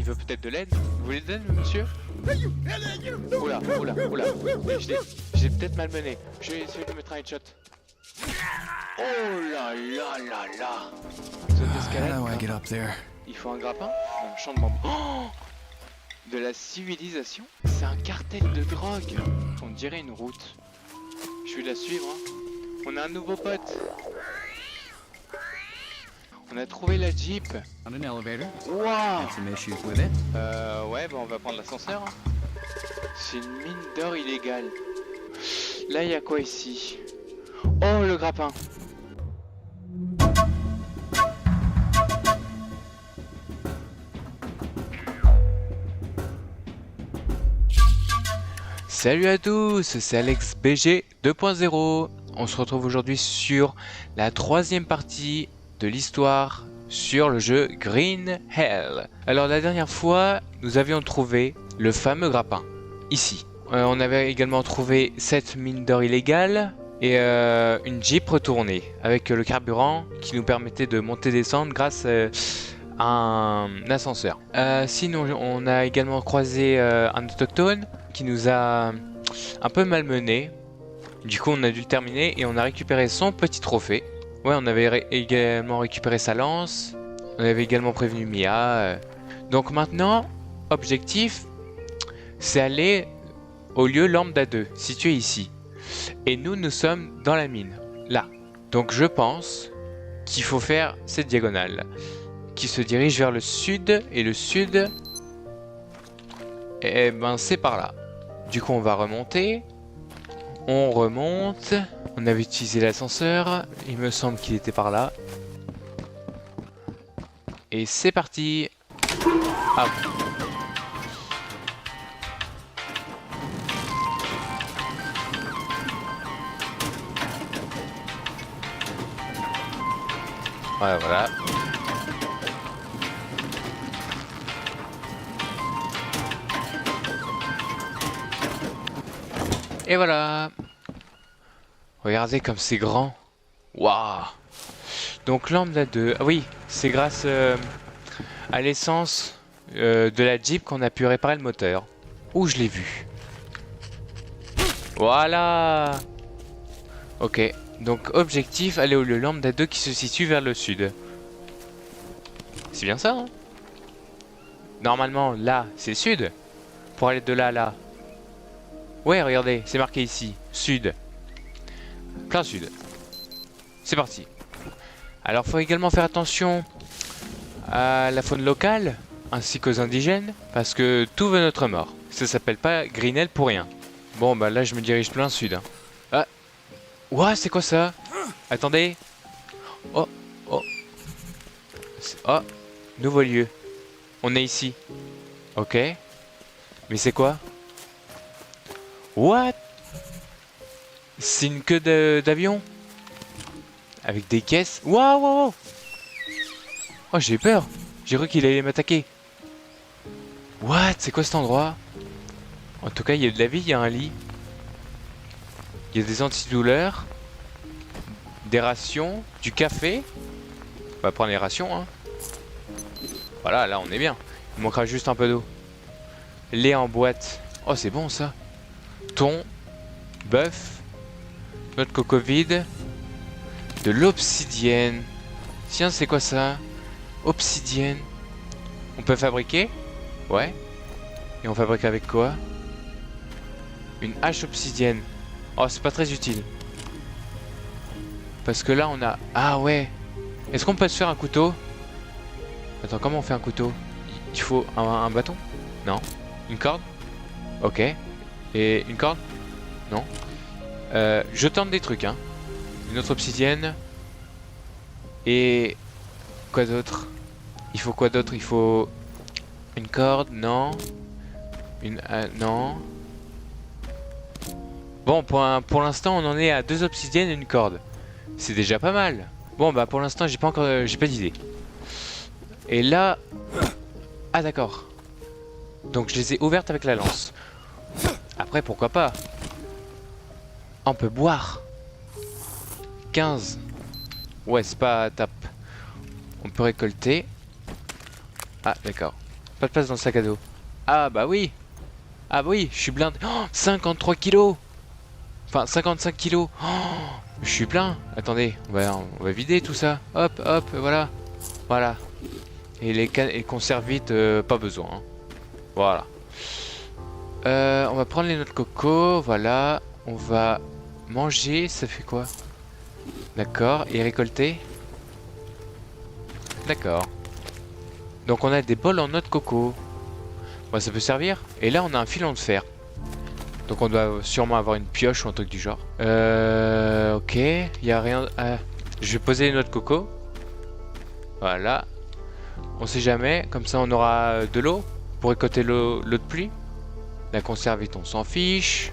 veut peut-être de l'aide. Vous voulez de l'aide, monsieur? Oula, oula, oula. Je l'ai peut-être malmené. Je vais essayer de lui mettre un headshot. Oh là là là là. Zone d'escalade. Il faut un grappin? Un champ de bambou. Oh, de la civilisation? C'est un cartel de drogue. On dirait une route. Je vais la suivre. Hein. On a un nouveau pote. On a trouvé la Jeep. Wow. Ouais, bah on va prendre l'ascenseur. Hein. C'est une mine d'or illégale. Là, il y a quoi ici? Oh, le grappin. Salut à tous, c'est Alex BG 2.0. On se retrouve aujourd'hui sur la troisième partie de l'histoire sur le jeu Green Hell. Alors la dernière fois, nous avions trouvé le fameux grappin, ici. On avait également trouvé cette mine d'or illégale et une Jeep retournée avec le carburant qui nous permettait de monter et descendre grâce à un ascenseur. Sinon, on a également croisé un autochtone qui nous a un peu malmené. Du coup, on a dû le terminer et on a récupéré son petit trophée. Ouais, on avait également récupéré sa lance. On avait également prévenu Mia. Donc maintenant, objectif, c'est aller au lieu Lambda 2, situé ici. Et nous sommes dans la mine, là. Donc je pense qu'il faut faire cette diagonale qui se dirige vers le sud. Et le sud, eh ben c'est par là. Du coup, on va remonter. On remonte. On avait utilisé l'ascenseur. Il me semble qu'il était par là. Et c'est parti. Ah. Ouais, voilà. Et voilà. Regardez comme c'est grand. Waouh. Donc Lambda 2. Ah oui, c'est grâce à l'essence de la Jeep qu'on a pu réparer le moteur. Où je l'ai vu. Voilà. Ok. Donc objectif, aller au lieu Lambda 2 qui se situe vers le sud. C'est bien ça, hein? Normalement, là, c'est sud. Pour aller de là à là. Ouais, regardez, c'est marqué ici. Sud. Plein sud. C'est parti. Alors, faut également faire attention à la faune locale, ainsi qu'aux indigènes, parce que tout veut notre mort. Ça s'appelle pas Green Hell pour rien. Bon, bah là, je me dirige plein sud. Hein. Ah. Ouah, c'est quoi ça? Attendez. Oh, oh. Oh, nouveau lieu. On est ici. Ok. Mais c'est quoi? What? C'est une queue d'avion? Avec des caisses? Waouh, waouh, waouh. Oh, j'ai peur. J'ai cru qu'il allait m'attaquer. What? C'est quoi cet endroit? En tout cas, il y a de la vie, il y a un lit. Il y a des antidouleurs. Des rations. Du café. On va prendre les rations, hein. Voilà, là, on est bien. Il manquera juste un peu d'eau. Lait en boîte. Oh, c'est bon, ça. Thon. Bœuf. Notre coco vide. De l'obsidienne. Tiens, c'est quoi ça? Obsidienne. On peut fabriquer? Ouais. Et on fabrique avec quoi? Une hache obsidienne. Oh, c'est pas très utile. Parce que là, on a... Ah ouais. Est-ce qu'on peut se faire un couteau? Attends, comment on fait un couteau? Il faut un bâton? Non. Une corde? Ok. Et une corde? Non. Je tente des trucs, hein. Une autre obsidienne. Et... Quoi d'autre? Il faut quoi d'autre? Il faut... Une corde? Non. Une... non. Bon, pour l'instant, on en est à 2 obsidiennes et une corde. C'est déjà pas mal. Bon, bah pour l'instant, j'ai pas d'idée. Et là... Ah d'accord. Donc je les ai ouvertes avec la lance. Après, pourquoi pas? On peut boire. 15. Ouais, c'est pas top. On peut récolter. Ah, d'accord. Pas de place dans le sac à dos. Ah bah oui. Ah bah oui, je suis blindé. Oh, 53 kilos. Enfin, 55 kilos. Oh, je suis plein. Attendez, on va vider tout ça. Hop, hop, voilà. Voilà. Et les conserves vite, pas besoin. Hein. Voilà. On va prendre les noix de coco. Voilà. On va manger. Ça fait quoi? D'accord. Et récolter. D'accord. Donc on a des bols en noix de coco. Bon, ça peut servir. Et là, on a un filon de fer. Donc on doit sûrement avoir une pioche ou un truc du genre. Ok. Il n'y a rien... je vais poser les noix de coco. Voilà. On sait jamais. Comme ça, on aura de l'eau pour récolter l'eau de pluie. La conserve vite, on s'en fiche.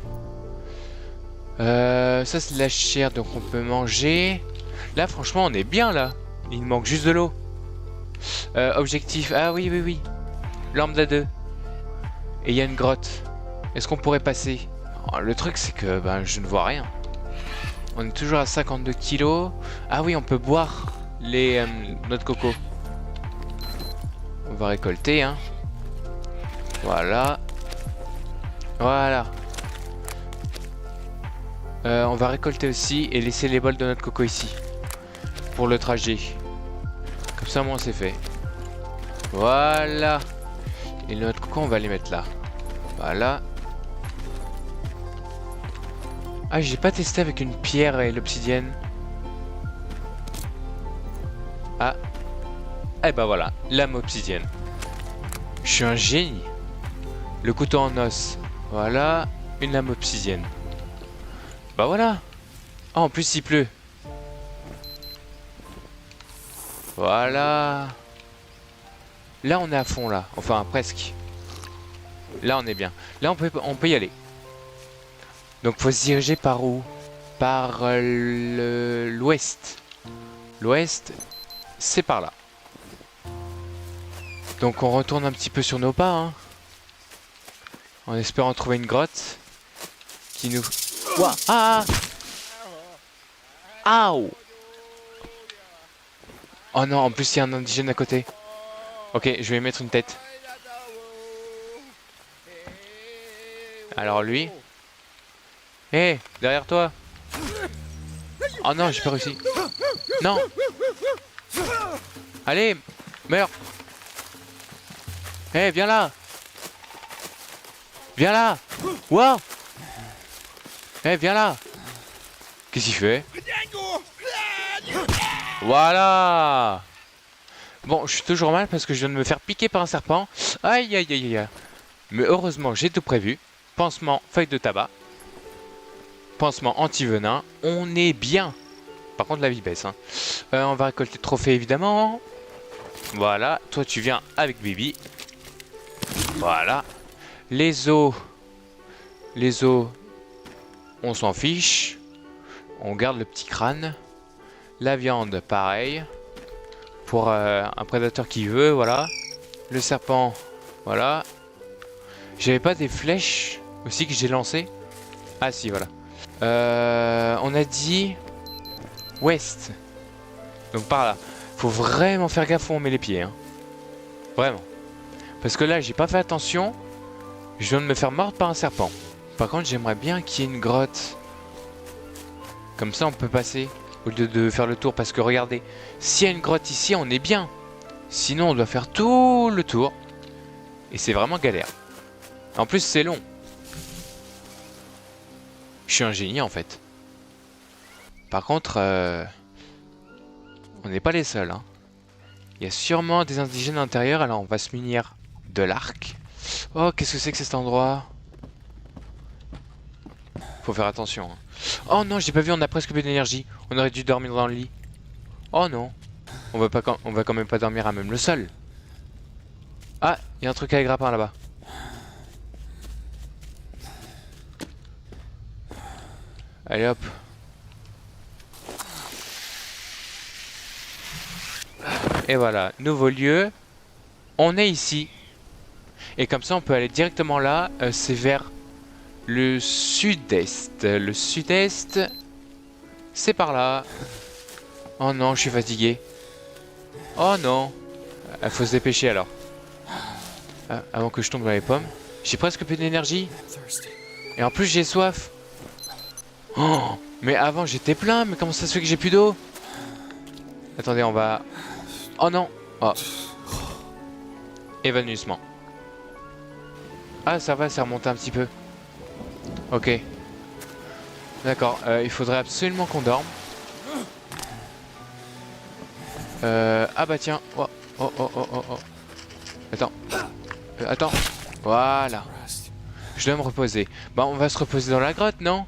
Ça, c'est de la chair, donc on peut manger. Là, franchement, on est bien, là. Il manque juste de l'eau. Objectif. Ah oui, oui, oui. Lambda 2. Et il y a une grotte. Est-ce qu'on pourrait passer? Oh, le truc, c'est que ben, je ne vois rien. On est toujours à 52 kilos. Ah oui, on peut boire les noix de coco. On va récolter, hein. Voilà. Voilà. On va récolter aussi et laisser les bols de noix de coco ici. Pour le trajet. Comme ça, moi, c'est fait. Voilà. Et les noix de coco, on va les mettre là. Voilà. Ah, j'ai pas testé avec une pierre et l'obsidienne. Ah. Eh ben voilà, lame obsidienne. Je suis un génie. Le couteau en os. Voilà, une lame obsidienne. Bah voilà. Ah, en plus il pleut. Voilà. Là on est à fond là. Enfin presque. Là on est bien. Là on peut y aller. Donc faut se diriger par où? Par l'ouest. L'ouest, c'est par là. Donc on retourne un petit peu sur nos pas, hein, en espérant trouver une grotte qui nous... Ouah, ah, ah, oh. Oh non, en plus il y a un indigène à côté. Ok, je vais mettre une tête. Alors lui... Hé, hey, derrière toi. Oh non, j'ai pas réussi. Non. Allez, meurs. Hé, hey, viens là. Viens là. Wow. Hé, hey, viens là. Qu'est-ce qu'il fait? Voilà. Bon, je suis toujours mal parce que je viens de me faire piquer par un serpent. Aïe, aïe, aïe, aïe. Mais heureusement, j'ai tout prévu. Pansement, feuille de tabac. Pansement anti-venin. On est bien. Par contre, la vie baisse. Hein. On va récolter le trophée, évidemment. Voilà. Toi, tu viens avec Bibi. Voilà. Les os. Les os. On s'en fiche. On garde le petit crâne. La viande, pareil. Pour un prédateur qui veut, voilà. Le serpent, voilà. J'avais pas des flèches aussi que j'ai lancées? Ah si, voilà. On a dit... Ouest. Donc par là. Faut vraiment faire gaffe où on met les pieds. Hein. Vraiment. Parce que là, j'ai pas fait attention. Je viens de me faire mordre par un serpent. Par contre, j'aimerais bien qu'il y ait une grotte. Comme ça, on peut passer. Au lieu de faire le tour. Parce que regardez. S'il y a une grotte ici, on est bien. Sinon, on doit faire tout le tour. Et c'est vraiment galère. En plus, c'est long. Je suis un génie, en fait. Par contre, on n'est pas les seuls. Hein. Il y a sûrement des indigènes à l'intérieur. Alors, on va se munir de l'arc. Oh, qu'est-ce que c'est que cet endroit? Faut faire attention. Hein. Oh non, j'ai pas vu, on a presque plus d'énergie. On aurait dû dormir dans le lit. Oh non. On va quand même pas dormir à même le sol. Ah, il y a un truc avec grappin là-bas. Allez hop. Et voilà, nouveau lieu. On est ici. Et comme ça, on peut aller directement là. C'est vers le sud-est. Le sud-est, c'est par là. Oh non, je suis fatigué. Oh non. Il faut se dépêcher alors. avant que je tombe dans les pommes. J'ai presque plus d'énergie. Et en plus j'ai soif. Oh, mais avant j'étais plein, mais comment ça se fait que j'ai plus d'eau? Attendez, on va... Oh non. Oh. Évanouissement. Ah ça va, ça remonte un petit peu. Ok. D'accord, il faudrait absolument qu'on dorme. Ah bah tiens. Oh, oh, oh, oh, oh, oh. Attends. Attends. Voilà. Je dois me reposer. Bah on va se reposer dans la grotte, non?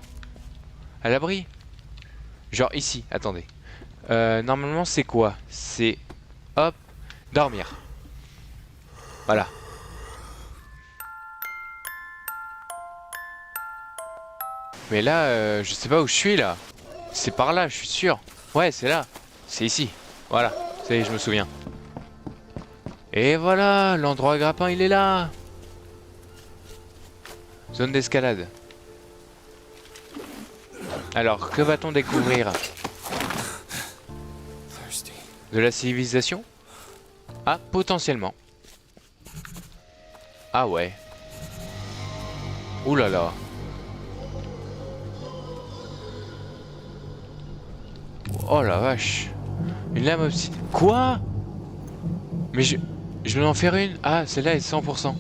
À l'abri. Genre ici, attendez. Normalement c'est quoi? C'est... Hop. Dormir. Voilà. Mais là, je sais pas où je suis là. C'est par là, je suis sûr. Ouais, c'est là. C'est ici. Voilà. Ça y est, je me souviens. Et voilà, l'endroit grappin, il est là. Zone d'escalade. Alors, que va-t-on découvrir? De la civilisation? Ah, potentiellement. Ah ouais. Ouh là là. Oh la vache. Une lame obsidienne. Quoi? Mais je vais en faire une. Ah, celle-là est 100%.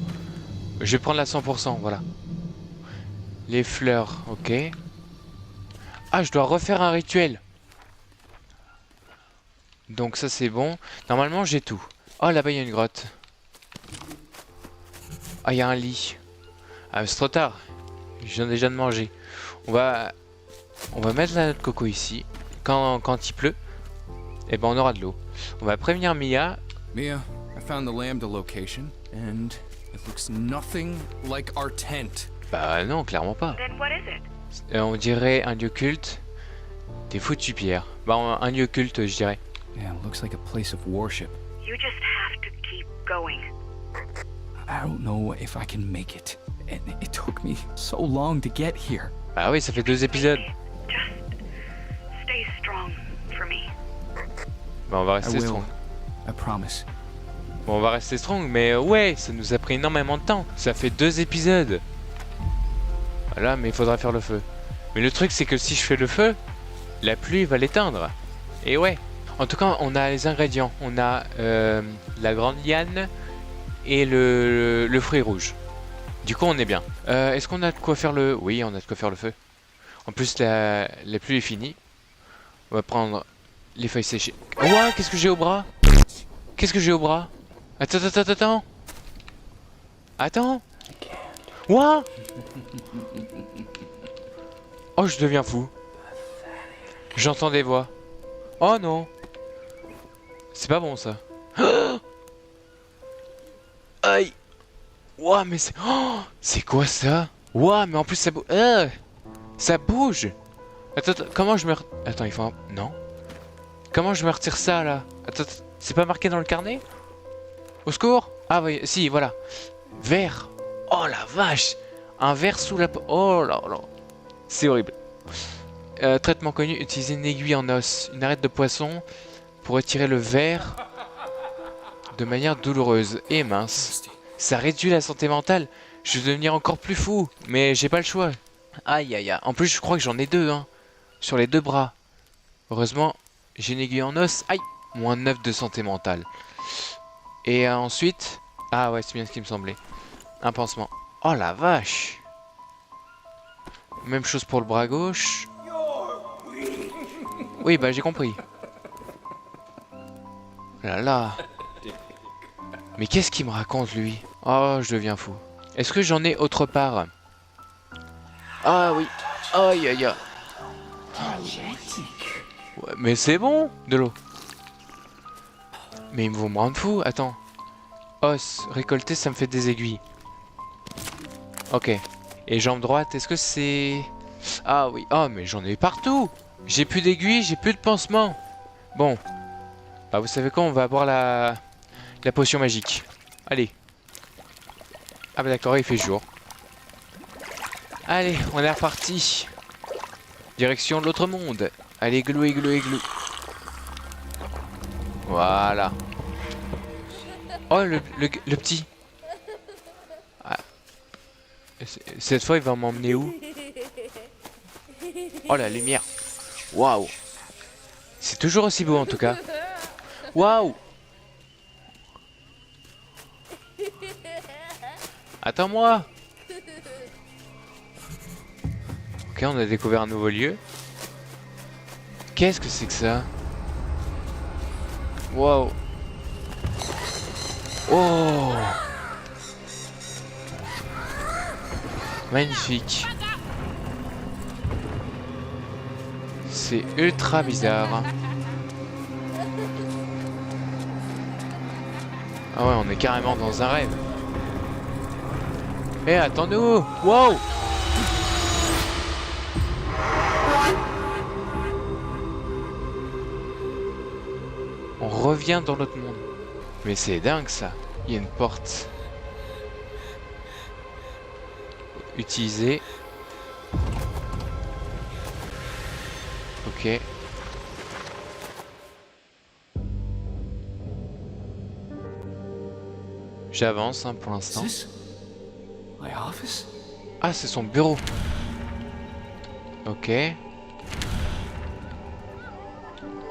Je vais prendre la 100%, voilà. Les fleurs, ok. Ah, je dois refaire un rituel. Donc ça c'est bon. Normalement j'ai tout. Oh là-bas il y a une grotte. Ah, il y a un lit. Ah, mais c'est trop tard. Je viens déjà de manger. On va mettre la noix de coco ici. Quand il pleut, et ben on aura de l'eau. On va prévenir Mia. Mia, I found the lambda location, and it looks nothing like our tent. Bah non, clairement pas. Then what is it? On dirait un lieu culte. Des foutues pierres. Bah un lieu culte, je dirais. Yeah, it looks like a place of worship. You just have to keep going. I don't know if I can make it. And it took me so long to get here. Bah oui, ça fait 2 épisodes. Just stay strong for me. Bah on va I rester will. strong. I promise. Bon, on va rester strong, mais ouais, ça nous a pris énormément de temps. Ça fait 2 épisodes. Voilà, mais il faudra faire le feu. Mais le truc, c'est que si je fais le feu, la pluie va l'éteindre. Et ouais. En tout cas, on a les ingrédients. On a la grande liane et le fruit rouge. Du coup, on est bien. Est-ce qu'on a de quoi faire le... Oui, on a de quoi faire le feu. En plus, la pluie est finie. On va prendre les feuilles séchées. Ouah, qu'est-ce que j'ai au bras? Qu'est-ce que j'ai au bras? Attends, attends, attends, attends. Attends. Ouah. Oh, je deviens fou. J'entends des voix. Oh non. C'est pas bon ça. Aïe. Ouah, mais c'est... Oh, c'est quoi ça? Ouah, mais en plus ça bouge. Ça bouge. Attends, attends, comment je me... Attends, il faut un... Non. Comment je me retire ça là? Attends, c'est pas marqué dans le carnet? Au secours? Ah oui, si, voilà. Vert. Oh la vache. Un verre sous la peau. Oh là là. C'est horrible. Traitement connu, utiliser une aiguille en os, une arête de poisson pour retirer le verre de manière douloureuse et mince. Ça réduit la santé mentale. Je vais devenir encore plus fou, mais j'ai pas le choix. Aïe aïe aïe. En plus, je crois que j'en ai 2, hein. Sur les 2 bras. Heureusement, j'ai une aiguille en os. Aïe. Moins 9 de santé mentale. Et ensuite... Ah ouais, c'est bien ce qui me semblait. Un pansement. Oh la vache. Même chose pour le bras gauche. Oui, bah j'ai compris. Là là. Mais qu'est-ce qu'il me raconte lui? Oh, je deviens fou. Est-ce que j'en ai autre part? Ah oui. Aïe aïe aïe. Ouais, mais c'est bon, de l'eau. Mais ils vont me rendre fou. Attends. Os, récolter, ça me fait des aiguilles. Ok. Et jambe droite, est-ce que c'est... Ah oui. Oh, mais j'en ai partout. J'ai plus d'aiguilles, j'ai plus de pansement. Bon. Bah vous savez quoi, on va boire la potion magique. Allez. Ah bah d'accord, il fait jour. Allez, on est reparti. Direction de l'autre monde. Allez, glou, glou, glou. Voilà. Oh, le petit. Cette fois, il va m'emmener où? Oh, la lumière. Waouh. C'est toujours aussi beau, en tout cas. Waouh. Attends-moi. Ok, on a découvert un nouveau lieu. Qu'est-ce que c'est que ça? Waouh. Oh. Magnifique. C'est ultra bizarre. Ah ouais, on est carrément dans un rêve. Eh, attends-nous! Wow! On revient dans notre monde. Mais c'est dingue ça. Il y a une porte. Utilisée. Ok. J'avance hein, pour l'instant. Is this my office? Ah, c'est son bureau. Ok.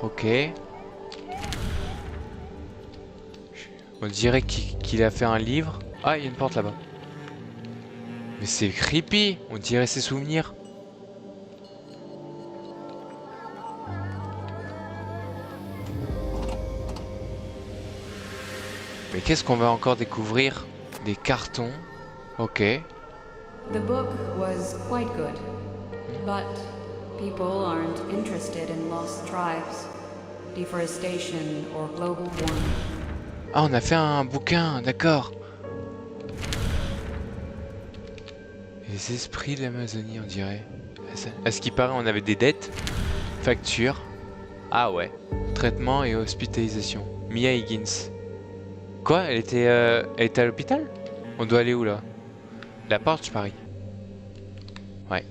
Ok. On dirait qu'il a fait un livre. Ah, il y a une porte là-bas. Mais c'est creepy. On dirait ses souvenirs. Mais qu'est-ce qu'on va encore découvrir? Des cartons. Ok. The book was quite good, but people aren't interested in lost tribes, deforestation, or global warming. Ah, on a fait un bouquin, d'accord. Les esprits de l'Amazonie, on dirait. À ce qui paraît, on avait des dettes, factures. Ah ouais. Traitement et hospitalisation. Mia Higgins. Quoi? Elle était à l'hôpital? On doit aller où là? La porte, je parie. Ouais.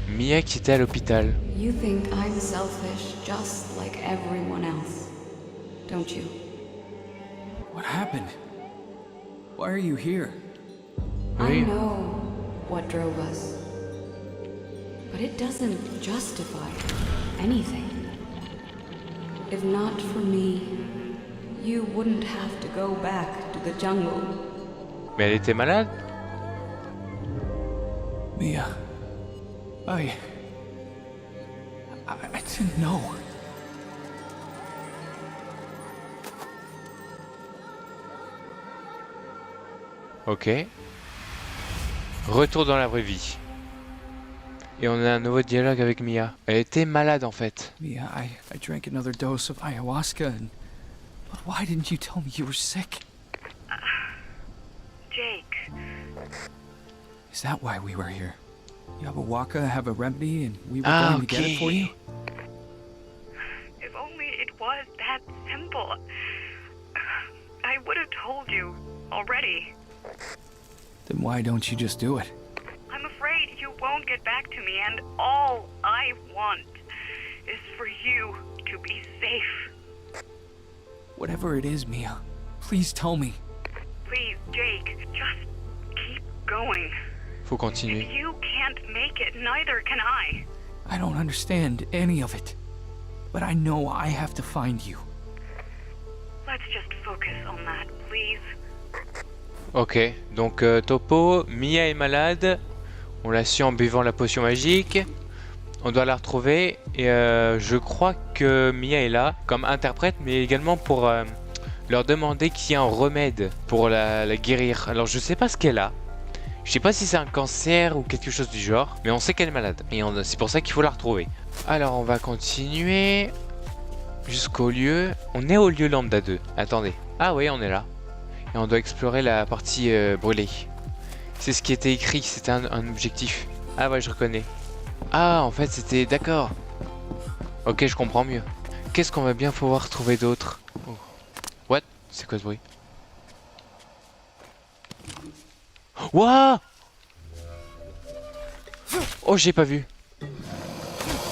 Mia qui était à l'hôpital. You think I'm selfish just like everyone else, don't you? What happened? Why are you here? I Oui. know what drove us, but it doesn't justify anything. If not for me, you wouldn't have to go back to the jungle. Mais elle était malade? Mia, I didn't know. Ok. Retour dans la vraie vie. Et on a un nouveau dialogue avec Mia. Elle était malade en fait. Mia, I drank another dose of ayahuasca, but why didn't you tell me you were sick? Jake, Is that why we were here? Yabawaka have a remedy and we were Ah, going to get it for okay. you? if only it was that simple. I would have told you already. Then why don't you just do it? I'm afraid you won't get back to me, and all I want is for you to be safe. Whatever it is, Mia, please tell me. Please, Jake, just keep going. Faut continuer. If you can't make it, neither can I. I don't understand any of it, but I know I have to find you. Let's just focus on that, please. Ok, donc Topo, Mia est malade. On l'a su en buvant la potion magique. On doit la retrouver. Et je crois que Mia est là comme interprète, mais également pour leur demander qu'il y ait un remède pour la guérir. Alors je sais pas ce qu'elle a. Je sais pas si c'est un cancer ou quelque chose du genre, mais on sait qu'elle est malade. Et c'est pour ça qu'il faut la retrouver. Alors on va continuer jusqu'au lieu. On est au lieu lambda 2. Attendez. Ah oui, on est là. Et on doit explorer la partie brûlée. C'est ce qui était écrit, c'était un objectif. Ah ouais, je reconnais. Ah, en fait, c'était... D'accord. Ok, je comprends mieux. Qu'est-ce qu'on va bien pouvoir trouver d'autre? Oh. What? C'est quoi ce bruit? Wouah! Oh, j'ai pas vu.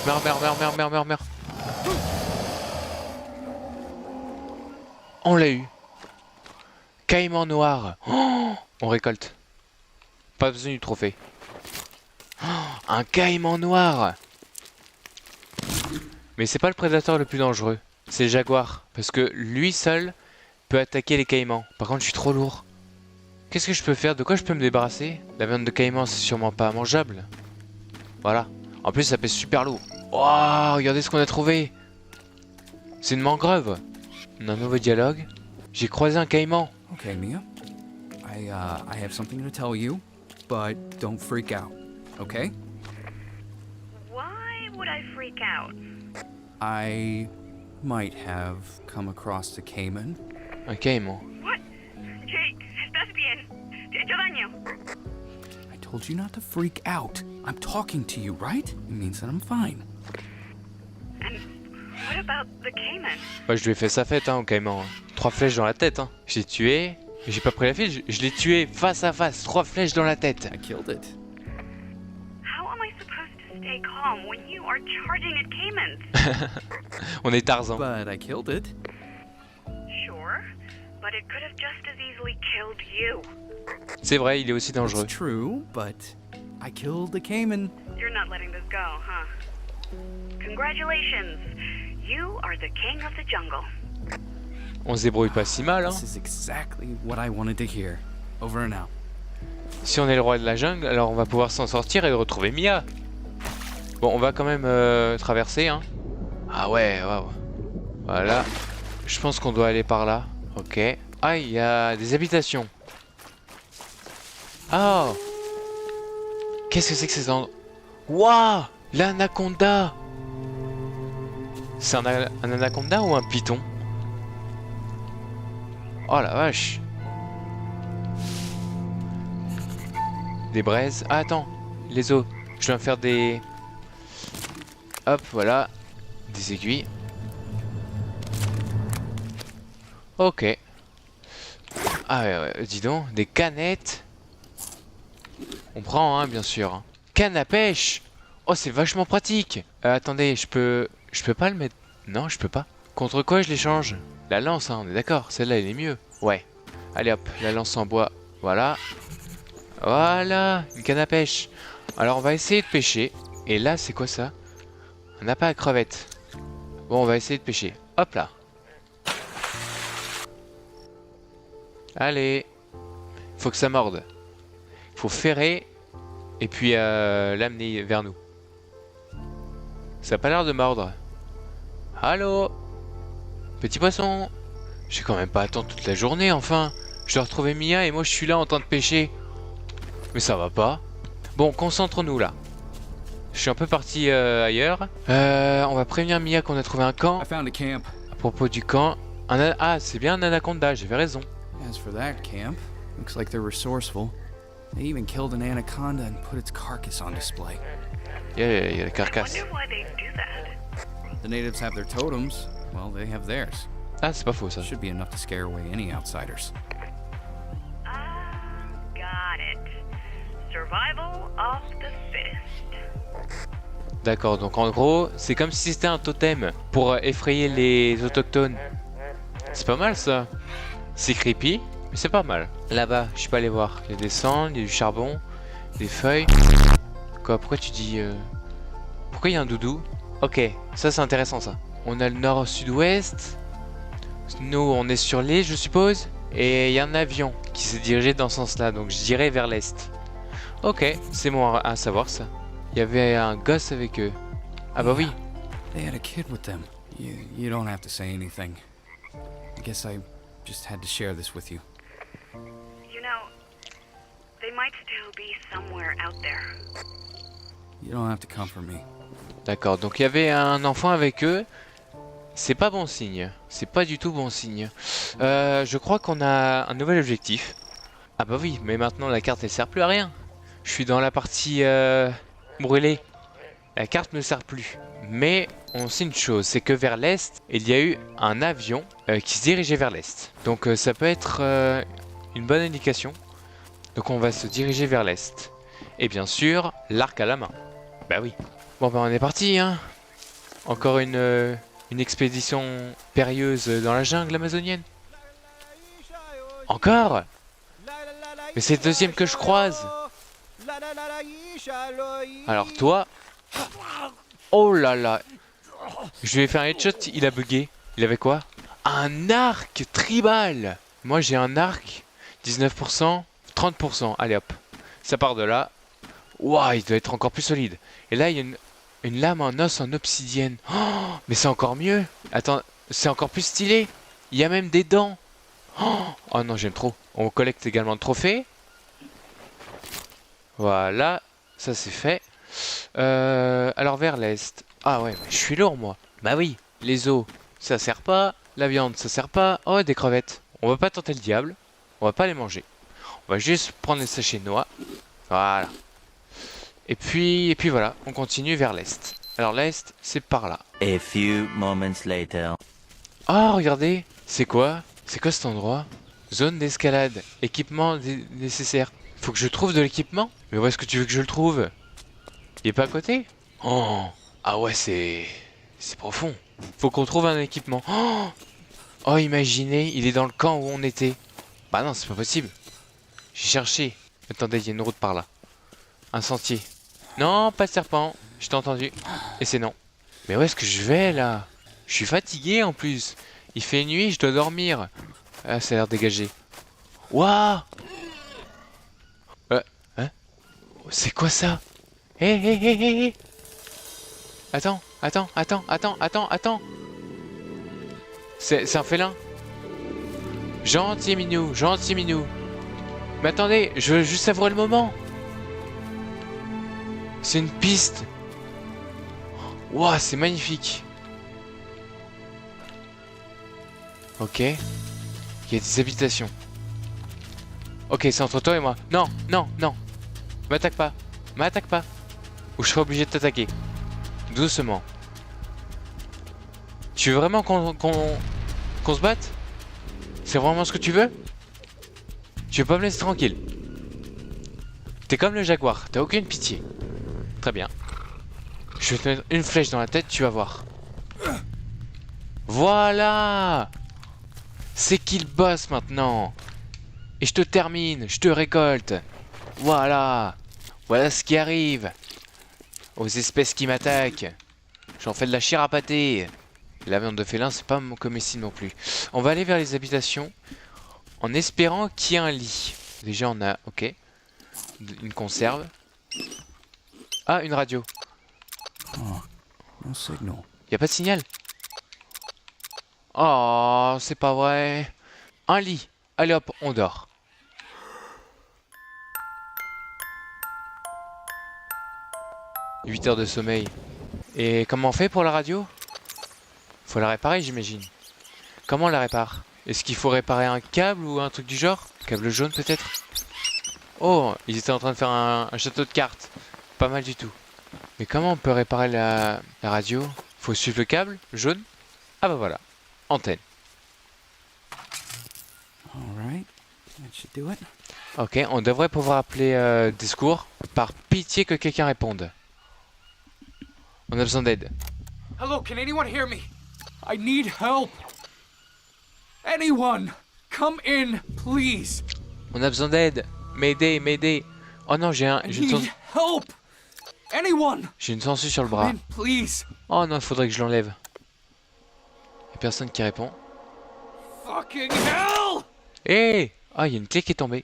Meurs, meurs, meurs, meurs, meurs, meurs, meurs. On l'a eu. Caïman noir. Oh, on récolte. Pas besoin du trophée. Oh, un caïman noir. Mais c'est pas le prédateur le plus dangereux. C'est le jaguar. Parce que lui seul peut attaquer les caïmans. Par contre, je suis trop lourd. Qu'est-ce que je peux faire? De quoi je peux me débarrasser? La viande de caïman, c'est sûrement pas mangeable. Voilà. En plus, ça pèse super lourd. Waouh, regardez ce qu'on a trouvé. C'est une mangrove. On a un nouveau dialogue. J'ai croisé un caïman. Okay, Mia. I have something to tell you, but don't freak out, okay? Why would I freak out? I might have come across the caiman. Un caïman. What? Jake, estás bien? ¿Te he hecho daño? I told you not to freak out. I'm talking to you, right? It means that I'm fine. And what about the Cayman? Bah, je lui ai fait sa fête, hein, au caïman. 3 flèches dans la tête, hein. Je l'ai tué. Mais j'ai pas pris la file, je l'ai tué face à face. 3 flèches dans la tête. I killed it. How am I supposed to stay calm when you are charging at Caymans? On est Tarzan. But I killed it. Sure, but it could have just as easily killed you. C'est vrai, il est aussi dangereux. It's true, but I killed the caiman. You're not letting this go, huh? Congratulations. You are the king of the jungle. On se débrouille pas si mal, hein. This is exactly what I wanted to hear. Over and out. Si on est le roi de la jungle, alors on va pouvoir s'en sortir et retrouver Mia. Bon, on va quand même traverser, hein. Ah ouais, waouh. Voilà. Je pense qu'on doit aller par là. Ok. Ah, il y a des habitations. Oh. Qu'est-ce que c'est que ces endroits? Waouh, l'anaconda. C'est un anaconda ou un python? Oh la vache. Des braises. Ah attends, les os. Je dois faire des... Hop, voilà. Des aiguilles. Ok. Ah ouais, dis donc, des canettes. On prend, hein, bien sûr. Canne à pêche. Oh, c'est vachement pratique. Attendez, je peux pas le mettre... Non, je peux pas. Contre quoi je l'échange? La lance, hein, on est d'accord. Celle-là, elle est mieux. Ouais. Allez hop, la lance en bois. Voilà. Voilà, une canne à pêche. Alors, on va essayer de pêcher. Et là, c'est quoi ça? Un appât à crevettes. Bon, on va essayer de pêcher. Hop là. Allez. Faut que ça morde. Faut ferrer. Et puis l'amener vers nous. Ça a pas l'air de mordre. Allô? Petit poisson. Je vais quand même pas attendre toute la journée, enfin. Je dois retrouver Mia et moi je suis là en train de pêcher. Mais ça va pas. Bon, concentrons-nous là. Je suis un peu parti ailleurs. On va prévenir Mia qu'on a trouvé un camp. I found a camp. À propos du camp, ah, c'est bien un anaconda, j'avais raison. As for that camp, looks like they're resourceful. They even killed an anaconda and put its carcass on display. Il y a la I carcasse. wonder why they do that. The natives have their totems. Well, they have theirs. Ah, c'est pas faux ça. Should be enough to scare away any outsiders. Ah, got it. Survival of the fittest. D'accord, donc en gros, c'est comme si c'était un totem pour effrayer les autochtones. C'est pas mal ça. C'est creepy, mais c'est pas mal. Là-bas, je suis pas allé voir. Il y a des cendres, il y a du charbon, des feuilles. Quoi, pourquoi tu dis... Pourquoi il y a un doudou? Ok, ça c'est intéressant ça. On a le nord-sud-ouest. Nous, on est sur l'île, je suppose. Et il y a un avion qui s'est dirigé dans ce sens-là, donc je dirais vers l'est. Ok, c'est bon à savoir ça. Il y avait un gosse avec eux. Ah bah oui. They had a kid with them. You don't have to say anything. I guess I just had to share this with you. You know, they might still be somewhere out there. You don't have to comfort me. D'accord, donc il y avait un enfant avec eux. C'est pas bon signe. C'est pas du tout bon signe. Je crois qu'on a un nouvel objectif. Ah bah oui, mais maintenant la carte elle sert plus à rien. Je suis dans la partie brûlée. La carte ne sert plus. Mais on sait une chose, c'est que vers l'est, il y a eu un avion qui se dirigeait vers l'est. Donc ça peut être une bonne indication. Donc on va se diriger vers l'est. Et bien sûr, l'arc à la main. Bah oui. Bon bah on est parti, hein. Encore une expédition périlleuse dans la jungle amazonienne. Encore? Mais c'est le deuxième que je croise. Alors toi... Oh là là. Je lui ai fait un headshot, il a bugué. Il avait quoi? Un arc tribal. Moi j'ai un arc. 19%, 30%. Allez hop. Ça part de là. Waouh, il doit être encore plus solide. Et là il y a une lame en os en obsidienne. Oh, mais c'est encore mieux. Attends, c'est encore plus stylé. Il y a même des dents. Oh non, j'aime trop. On collecte également le trophée. Voilà, ça c'est fait. Alors vers l'est. Ah ouais, je suis lourd moi. Bah oui, les os, ça sert pas. La viande, ça sert pas. Oh, des crevettes. On va pas tenter le diable. On va pas les manger. On va juste prendre les sachets de noix. Voilà. Et puis voilà, on continue vers l'est. Alors l'est, c'est par là. A few moments later. Oh, regardez, c'est quoi? C'est quoi cet endroit? Zone d'escalade. Équipement nécessaire. Faut que je trouve de l'équipement? Mais où est-ce que tu veux que je le trouve? Il est pas à côté? Oh, ah ouais, c'est profond. Faut qu'on trouve un équipement. Oh, imaginez, il est dans le camp où on était. Bah non, c'est pas possible. J'ai cherché. Attendez, il y a une route par là. Un sentier. Non, pas de serpent. Je t'ai entendu. Et c'est non. Mais où est-ce que je vais là? Je suis fatigué en plus. Il fait nuit, je dois dormir. Ah, ça a l'air dégagé. Waouh! Hein? C'est quoi ça? Hé, hé, hé, hé, hé! Attends. C'est un félin. Gentil minou. Mais attendez, je veux juste savourer le moment. C'est une piste. Waouh, c'est magnifique. Ok. Il y a des habitations. Ok, c'est entre toi et moi. Non. M'attaque pas. Ou je serai obligé de t'attaquer. Doucement. Tu veux vraiment qu'on se batte? C'est vraiment ce que tu veux? Tu veux pas me laisser tranquille? T'es comme le jaguar, t'as aucune pitié. Très bien. Je vais te mettre une flèche dans la tête, tu vas voir. Voilà! C'est qu'il bosse maintenant. Et je te termine, je te récolte. Voilà. Voilà ce qui arrive aux espèces qui m'attaquent. J'en fais de la chair à pâté. La viande de félin, c'est pas comestible non plus. On va aller vers les habitations en espérant qu'il y ait un lit. Déjà, on a... Ok. Une conserve. Ah, une radio. Oh, no signal. Y a pas de signal? Oh, c'est pas vrai. Un lit. Allez hop, on dort. « 8 heures de sommeil. Et comment on fait pour la radio? Faut la réparer, j'imagine. Comment on la répare? Est-ce qu'il faut réparer un câble ou un truc du genre? Câble jaune peut-être? Oh, ils étaient en train de faire un château de cartes. Pas mal du tout. Mais comment on peut réparer la radio? Faut suivre le câble jaune? Ah bah voilà. Antenne. Alright, that should do it. Ok, on devrait pouvoir appeler des secours. Par pitié que quelqu'un réponde. On a besoin d'aide. Hello, can anyone hear me? I need help. Anyone, come in, please. On a besoin d'aide. M'aider. Oh non, j'ai une help. Anyone, j'ai une sangsue sur le come bras. in, please. Oh non, il faudrait que je l'enlève. Y'a personne qui répond. Fucking hell! Hé! Ah, il y a une clé qui est tombée.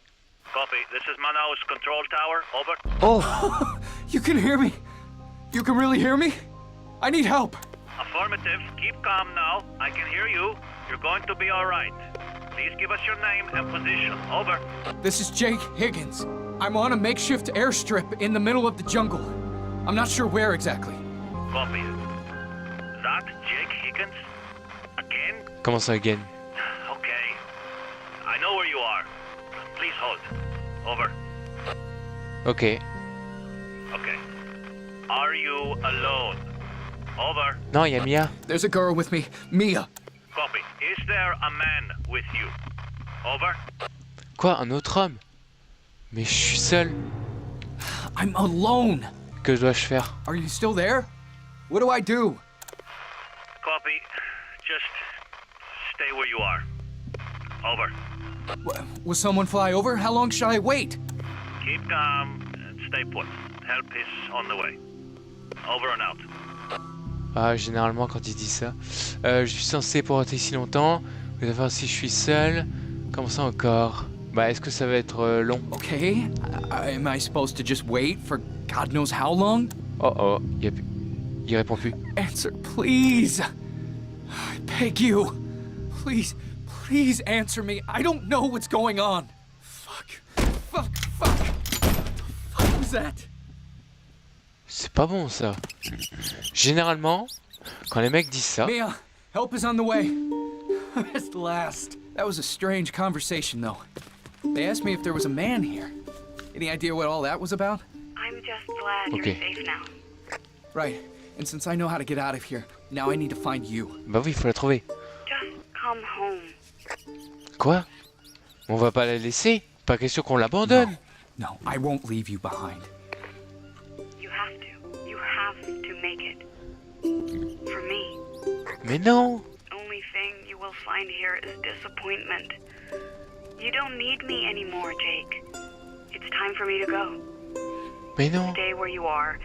Copy. This is Manaus Control Tower. Over. Oh! You can hear me? You can really hear me? I need help. Affirmative. Keep calm now. I can hear you. You're going to be all right. Please give us your name and position. Over. This is Jake Higgins. I'm on a makeshift airstrip in the middle of the jungle. I'm not sure where exactly. Copy. That Jake Higgins? Again? Comment ça, again? Okay. I know where you are. Please hold. Over. Ok. Okay. Are you alone? Over. Non, il y a Mia. There's a girl with me, Mia. Copy. Is there a man with you? Over. Quoi, un autre homme? Mais je suis seul. I'm alone. Que dois-je faire? Are you still there? What do I do? Copy. Just stay where you are. Over. Will someone fly over? How long should I wait? Keep calm and stay put. Help is on the way. Over and out. Ah, généralement quand il dit ça. Je suis censé pour rester ici longtemps. Vous allez voir si je suis seul. Comment ça encore? Bah, est-ce que ça va être long? Okay. Am I supposed to just wait for God knows how long? Oh oh, il répond plus. Answer, please. I beg you. Please, please answer me. I don't know what's going on. Fuck. Fuck. Fuck. What the fuck was that? C'est pas bon ça. Généralement, quand les mecs disent ça, Mia, help is on the way. At last. That was a strange conversation, though. They asked me if there was a man here. Any idea what all that was about? I'm just glad Okay. you're safe now. Right. And since I know how to get out of here, now I need to find you. bah oui, il faut la trouver. Just come home. Quoi? On va pas la laisser? Pas question qu'on l'abandonne. No, I won't leave you behind. You have to. You have to make it. For me. Mais non. Only thing you will find here is disappointment. You don't need me anymore, Jake. It's time for me to go. Mais non. Stay where you are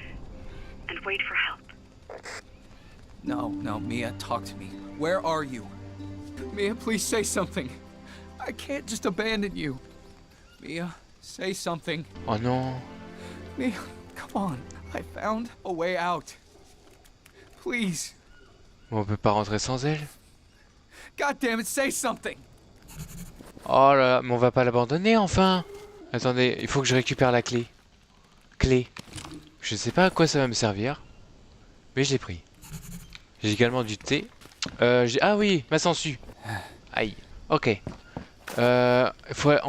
and wait for help. No, Mia, talk to me. Where are you? Mia, please say something. I can't just abandon you. Mia, say something. Oh non. Mia, come on. I found a way out. Please. On peut pas rentrer sans elle? God damn it, say something. Oh là là, mais on va pas l'abandonner enfin. Attendez, il faut que je récupère la clé. Clé. Je sais pas à quoi ça va me servir. Mais je l'ai pris. J'ai également du thé. Ah oui, ma sangsue. Aïe. Ok. On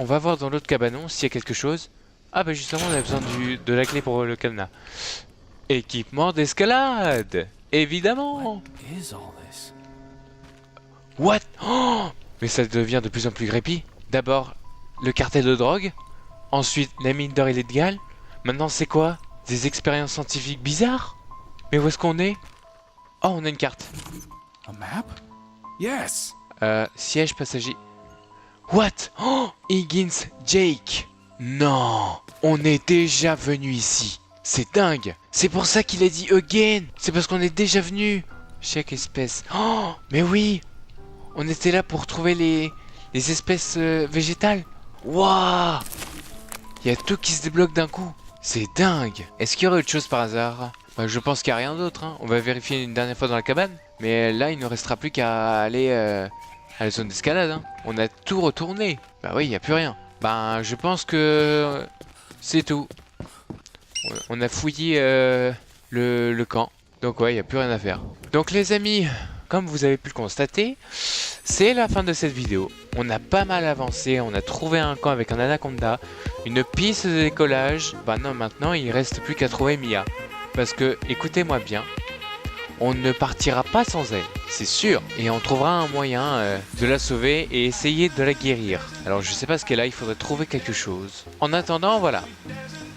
va voir dans l'autre cabanon s'il y a quelque chose. Ah bah justement on a besoin de la clé pour le cadenas. Équipement d'escalade. Évidemment. What is all this? What? Oh, mais ça devient de plus en plus creepy. D'abord, le cartel de drogue. Ensuite, la mine d'or illégale. Maintenant, c'est quoi? Des expériences scientifiques bizarres? Mais où est-ce qu'on est? Oh, on a une carte. A map? Yes. Siège passager. What? Oh, Higgins Jake. Non, on est déjà venu ici. C'est dingue. C'est pour ça qu'il a dit again. C'est parce qu'on est déjà venu. Chaque espèce. Oh, mais oui. On était là pour trouver les espèces végétales. Waouh. Il y a tout qui se débloque d'un coup. C'est dingue. Est-ce qu'il y aurait autre chose par hasard? Bah, je pense qu'il n'y a rien d'autre. Hein. On va vérifier une dernière fois dans la cabane. Mais là, il ne restera plus qu'à aller à la zone d'escalade. Hein. On a tout retourné. Bah oui, il n'y a plus rien. Bah, je pense que c'est tout. On a fouillé le camp. Donc ouais, il n'y a plus rien à faire. Donc les amis, comme vous avez pu le constater, c'est la fin de cette vidéo. On a pas mal avancé, on a trouvé un camp avec un anaconda, une piste de décollage. Bah non, maintenant il reste plus qu'à trouver Mia. Parce que, écoutez-moi bien, on ne partira pas sans elle, c'est sûr. Et on trouvera un moyen de la sauver et essayer de la guérir. Alors je sais pas ce qu'elle a, il faudrait trouver quelque chose. En attendant, voilà.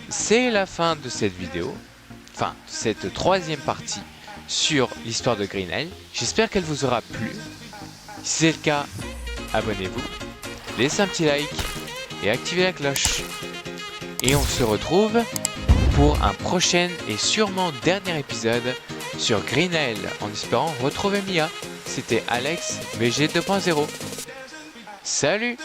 C'est la fin de cette vidéo. Enfin, cette troisième partie sur l'histoire de Green Hell. J'espère qu'elle vous aura plu. Si c'est le cas, abonnez-vous, laissez un petit like et activez la cloche. Et on se retrouve pour un prochain et sûrement dernier épisode sur Green Hell en espérant retrouver Mia. C'était Alex, BG 2.0. Salut!